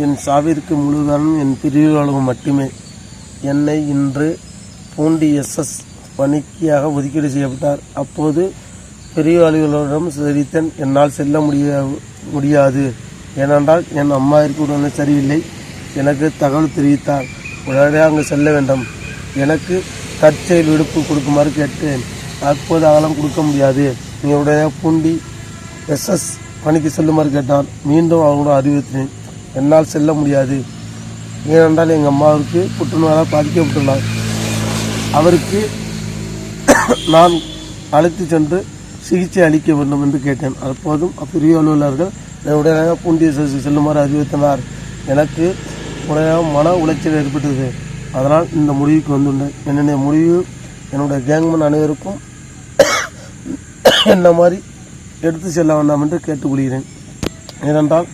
என் சாவிற்கு முழு காரணம் என் பிரிவுகளும் மட்டுமே. என்னை இன்று பூண்டி SS பணிக்காக ஒதுக்கீடு செய்யப்பட்டார். அப்போது பிரிவாளிகளிடம் தெரிவித்தேன், என்னால் செல்ல முடியாது, ஏனென்றால் என் அம்மாவிற்கு உடனே சரியில்லை. எனக்கு தகவல் தெரிவித்தார். உடனடியாக அங்கு செல்ல வேண்டும். எனக்கு தற்செயல் விடுப்பு கொடுக்குமாறு கேட்டேன். அப்போது அதெல்லாம் கொடுக்க முடியாது, நீங்கள் உடனே பூண்டி SS பணிக்கு செல்லுமாறு கேட்டார். மீண்டும் அவங்களோட அறிவித்தேன், என்னால் செல்ல முடியாது, ஏனென்றால் எங்கள் அம்மாவிற்கு புற்றுநோயால் பாதிக்கப்பட்டுள்ளார். அவருக்கு நான் அழைத்து சென்று சிகிச்சை அளிக்க வேண்டும் என்று கேட்டேன். அப்போதும் பிரிவு அலுவலர்கள் உடனே பூண்டி SS செல்லுமாறு அறிவித்தனர். எனக்கு உடனே மன உளைச்சல் ஏற்பட்டது. அதனால் இந்த முடிவுக்கு வந்துள்ளேன். என்னுடைய முடிவு என்னுடைய கேங்மேன் அனைவருக்கும் என்ன மாதிரி எடுத்து செல்ல வேண்டாம் என்று கேட்டுக்கொள்கிறேன். ஏனென்றால்